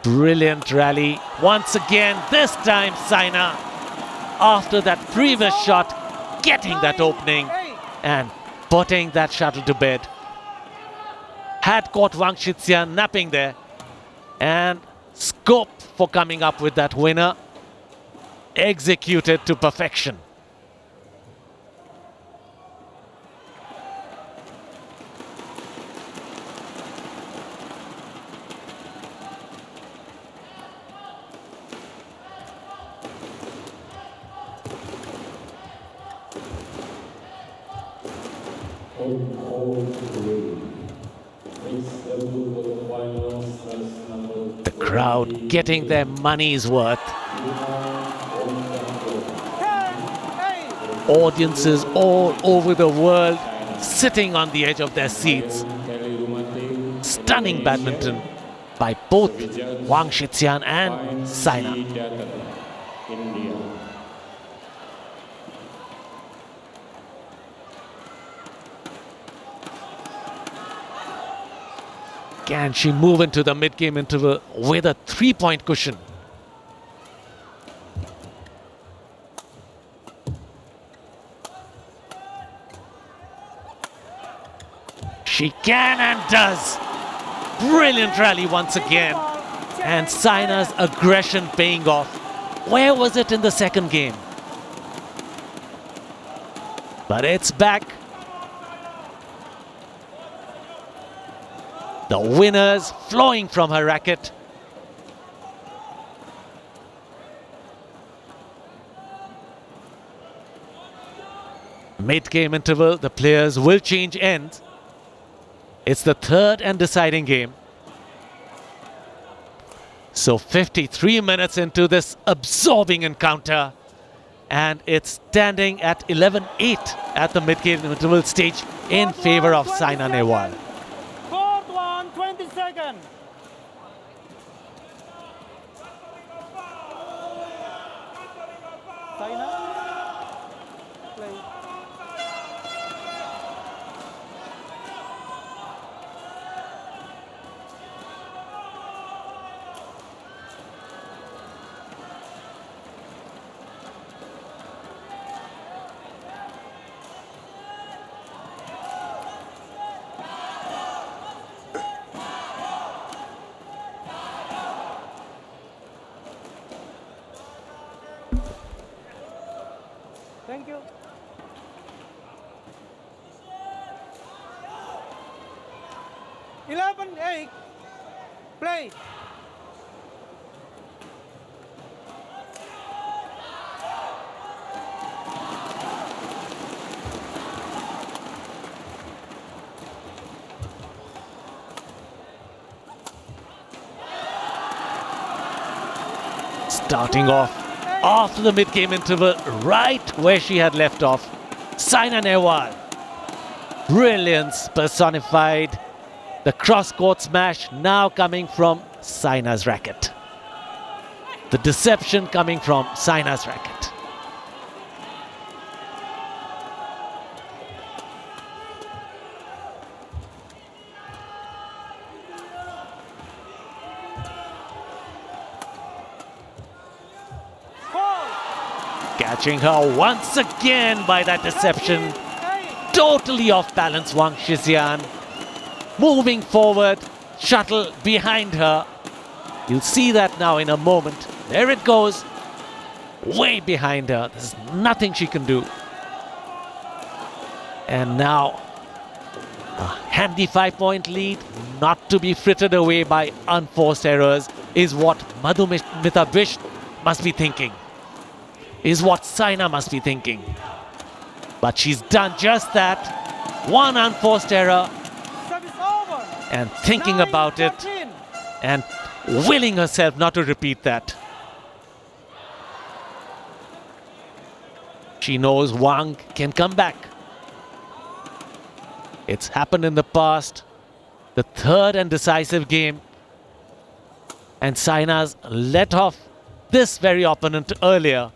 Brilliant rally. Once again, this time Saina, after that previous shot, getting that opening and putting that shuttle to bed. Had caught Wang Shixian napping there, and scope for coming up with that winner executed to perfection. The crowd getting their money's worth. Audiences all over the world sitting on the edge of their seats. Stunning badminton by both Wang Shixian and Saina. Can she move into the mid-game interval with a 3-point cushion? She can and does. Brilliant rally once again. And Saina's aggression paying off. Where was it in the second game? But it's back. The winners flowing from her racket. Mid-game interval, the players will change ends. It's the third and deciding game. So 53 minutes into this absorbing encounter, and it's standing at 11-8 at the mid-game interval stage in favor of Saina Nehwal. Fourth one, 20 seconds. Saina, play. Thank you. Eleven, 8. Play. Starting off after the mid-game interval, right where she had left off. Saina Nehwal. Brilliance personified. The cross-court smash now coming from Saina's racket. The deception coming from Saina's racket. Catching her once again by that deception. Totally off balance, Wang Shixian. Moving forward, shuttle behind her. You'll see that now in a moment. There it goes. Way behind her. There's nothing she can do. And now, a handy 5-point lead, not to be frittered away by unforced errors, is what Madhumita Bish must be thinking. Is what Saina must be thinking. But she's done just that. One unforced error. And thinking about it. And willing herself not to repeat that. She knows Wang can come back. It's happened in the past. The third and decisive game. And Saina's let off this very opponent earlier.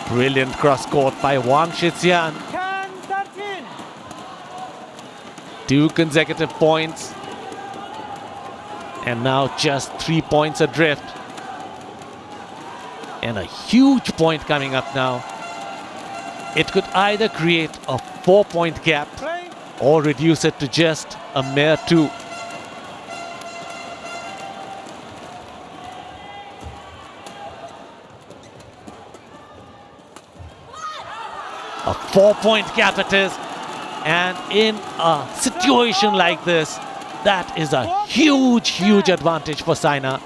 Brilliant cross-court by Wang Shixian. 10-13. 2 consecutive points. And now just 3 points adrift. And a huge point coming up now. It could either create a 4-point gap or reduce it to just a mere 2. A 4-point gap it is, and in a situation like this, that is a huge advantage for Saina.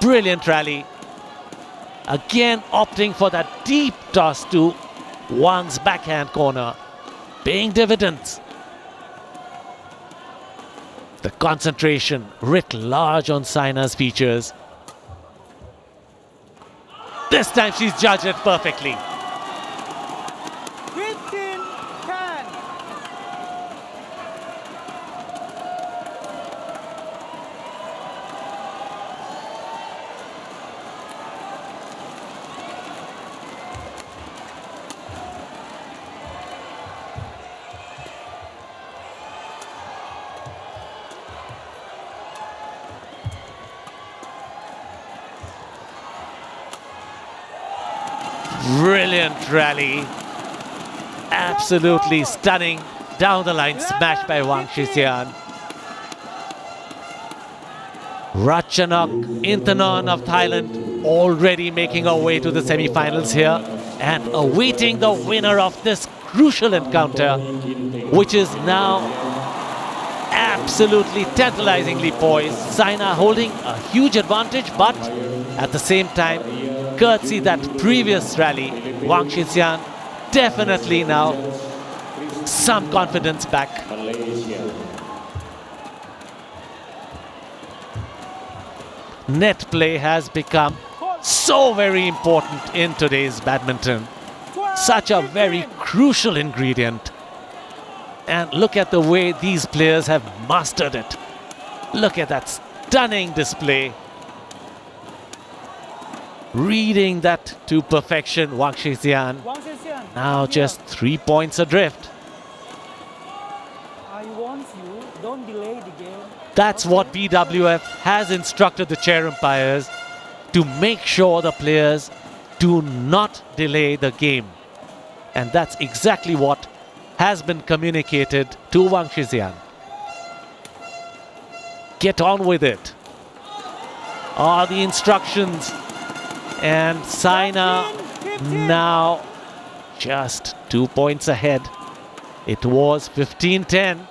Brilliant rally. Again opting for that deep toss to Wang's backhand corner, paying dividends. The concentration writ large on Saina's features. This time she's judged it perfectly. 15-10. Brilliant rally. Absolutely stunning. Down the line smash by Wang Shixian. Ratchanok Intanon of Thailand already making our way to the semi-finals here and awaiting the winner of this crucial encounter, which is now absolutely tantalizingly poised. Saina holding a huge advantage, but at the same time, courtesy that previous rally, Wang Shixian definitely now some confidence back. Net play has become so very important in today's badminton. Such a very crucial ingredient. And look at the way these players have mastered it. Look at that stunning display. Reading that to perfection, Wang Shixian. Now just 3 points adrift. I want you, don't delay the game. That's what BWF has instructed the chair umpires, to make sure the players do not delay the game. And that's exactly what has been communicated to Wang Shixian. Get on with it. Are the instructions. And Saina now just 2 points ahead. It was 15-10.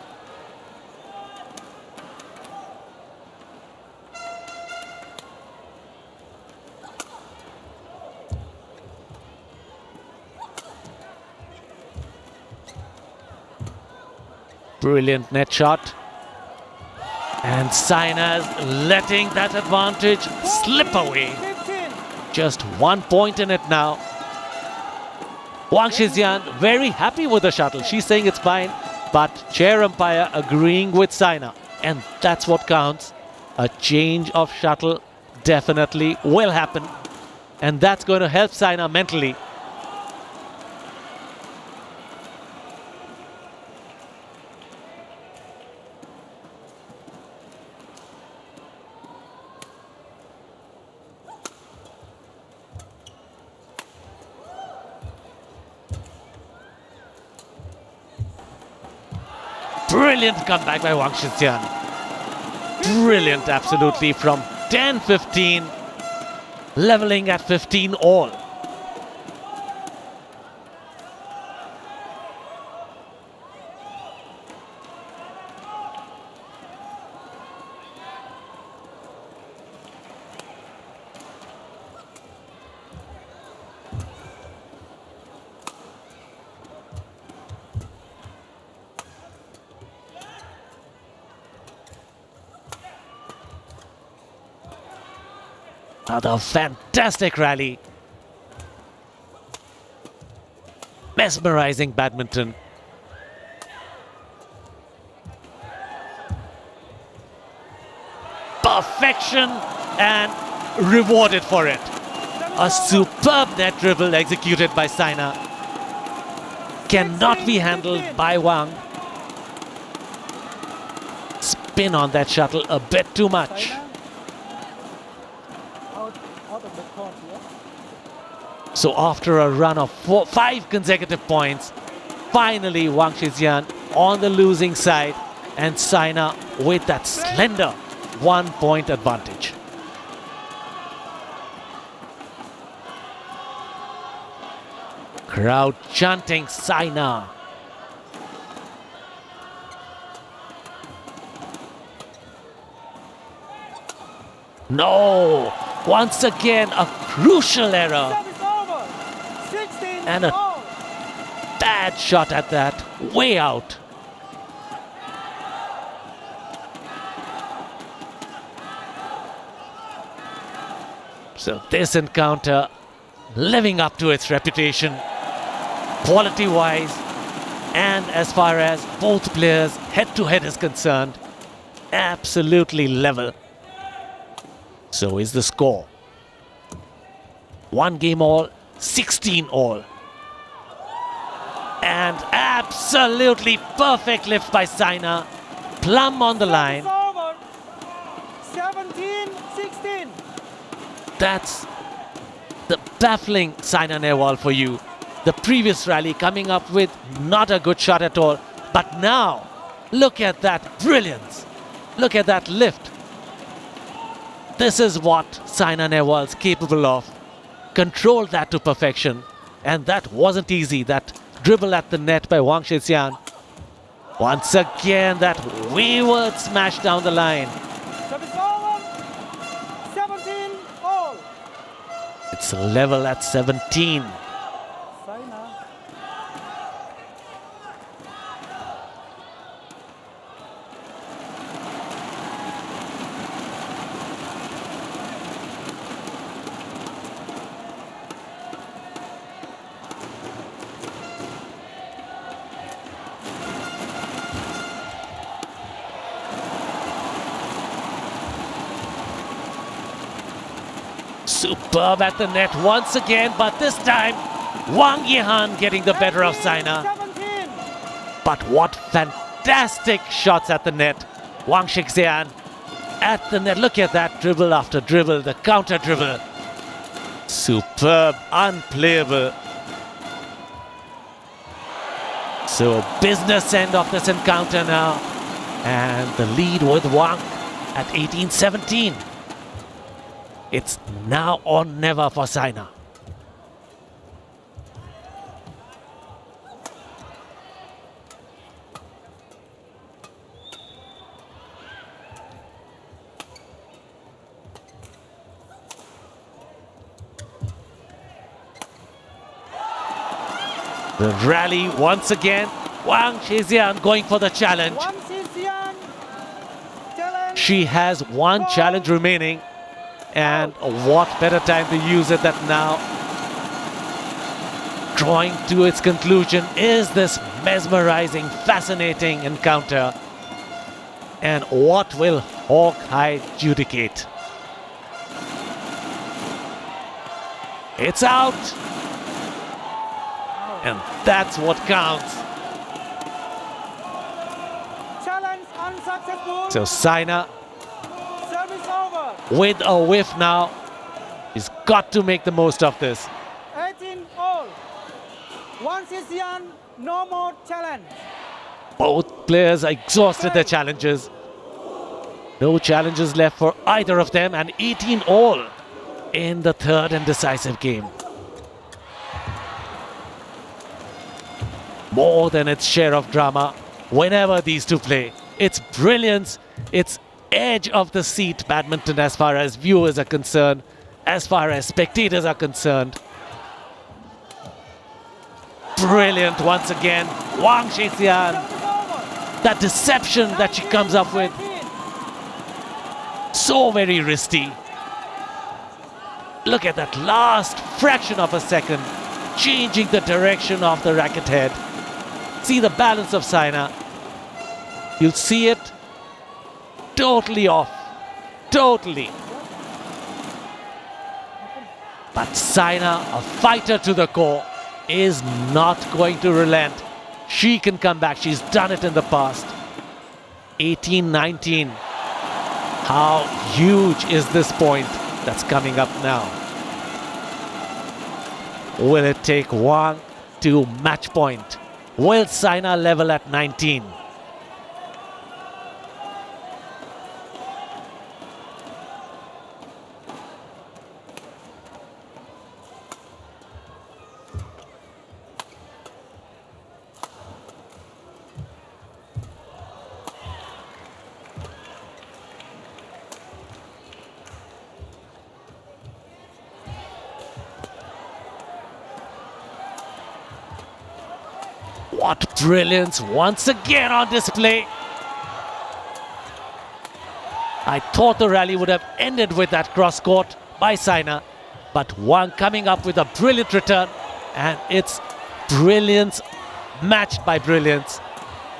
Brilliant net shot. And Saina's letting that advantage slip away. Just 1 point in it now. Wang Shixian very happy with the shuttle. She's saying it's fine, but chair umpire agreeing with Saina. And that's what counts. A change of shuttle definitely will happen. And that's going to help Saina mentally. Brilliant comeback by Wang Shixian. Brilliant, absolutely, from 10-15, leveling at 15 all. Another fantastic rally. Mesmerizing badminton. Perfection and rewarded for it. A superb net dribble executed by Saina. Cannot be handled by Wang. Spin on that shuttle a bit too much. So after a run of 5 consecutive points, finally Wang Shixian on the losing side and Saina with that slender 1 point advantage. Crowd chanting Saina. No! Once again a crucial error. And a bad shot at that, way out. So this encounter living up to its reputation, quality-wise, and as far as both players head-to-head is concerned, absolutely level. So is the score. 1 game all, 16 all. And absolutely perfect lift by Saina. Plumb on the line. 17-16. That's the baffling Saina Nehwal for you. The previous rally coming up with not a good shot at all. But now, look at that brilliance. Look at that lift. This is what Saina Nehwal's capable of. Controlled that to perfection. And that wasn't easy. That dribble at the net by Wang Shixian. Once again, that wayward smash down the line. Service over. 17 all. It's level at 17. Saina. Superb at the net once again, but this time Wang Yihan getting the better of Saina. 17. But what fantastic shots at the net. Wang Shixian at the net. Look at that dribble after dribble, the counter dribble. Superb, unplayable. So business end of this encounter now. And the lead with Wang at 18-17. It's now or never for Saina. The rally once again. Wang Shixian going for the challenge. Wang Shixian. Challenge. She has one challenge remaining. And what better time to use it than now? Drawing to its conclusion is this mesmerizing, fascinating encounter. And what will Hawkeye adjudicate? It's out! And that's what counts. Challenge unsuccessful. So Saina Service over. with a whiff now. He's got to make the most of this. 18 all. Wang Shixian, no more challenge. Both players exhausted their challenges. No challenges left for either of them, and 18 all in the third and decisive game. More than its share of drama whenever these two play. It's brilliance, it's edge of the seat badminton as far as viewers are concerned, as far as spectators are concerned. Brilliant once again. Wang Shixian, that deception that she comes up with. So very risky. Look at that last fraction of a second, changing the direction of the racket head. See the balance of Saina. You'll see it totally off. Totally. But Saina, a fighter to the core, is not going to relent. She can come back. She's done it in the past. 18-19. How huge is this point that's coming up now? Will it take Wang to match point? Will Saina level at 19? What brilliance once again on display. I thought the rally would have ended with that cross court by Saina, but Wang coming up with a brilliant return, and it's brilliance matched by brilliance.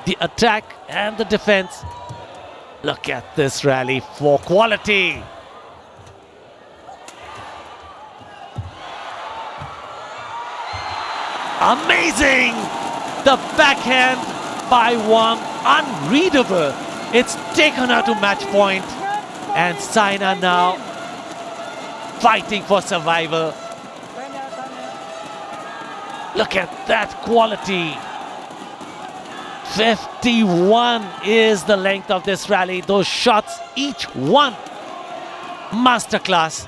The attack and the defense. Look at this rally for quality. Amazing! The backhand by Wang, unreadable. It's taken her to match point. And Saina now fighting for survival. Look at that quality. 51 is the length of this rally. Those shots, each one masterclass.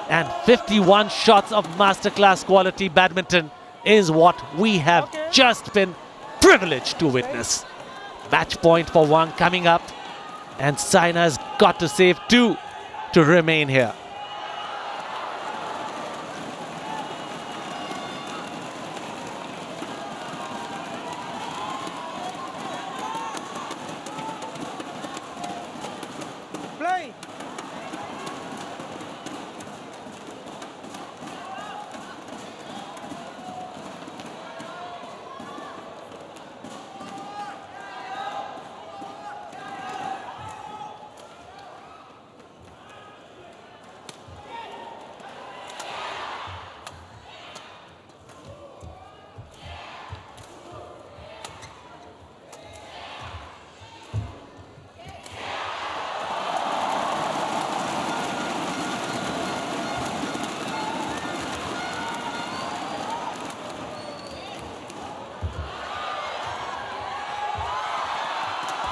And 51 shots of masterclass quality badminton is what we have just been privileged to witness. Match point for Wang coming up. And Saina's got to save 2 to remain here. Play.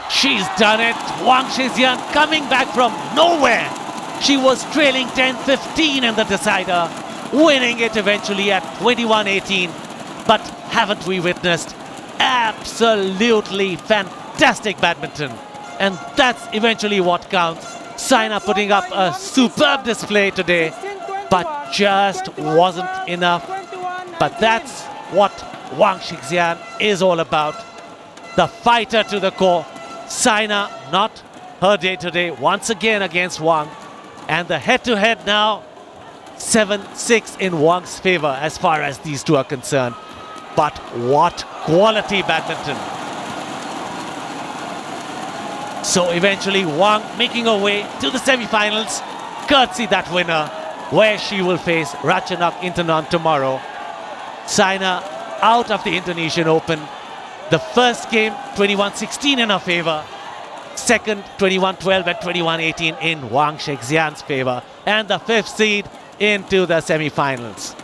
She's done it. Wang Shixian coming back from nowhere. She was trailing 10-15 in the decider, winning it eventually at 21-18. But haven't we witnessed absolutely fantastic badminton? And that's eventually what counts. Saina putting up a superb display today, but just wasn't enough. But that's what Wang Shixian is all about. The fighter to the core. Saina, not her day today, once again against Wang. And the head-to-head now, 7-6 in Wang's favor as far as these two are concerned. But what quality badminton. So eventually Wang making her way to the semi-finals, courtesy that winner, where she will face Ratchanok Intanon tomorrow. Saina out of the Indonesian Open. The first game, 21-16 in her favor. Second, 21-12 and 21-18 in Wang Shixian's favor. And the fifth seed into the semi-finals.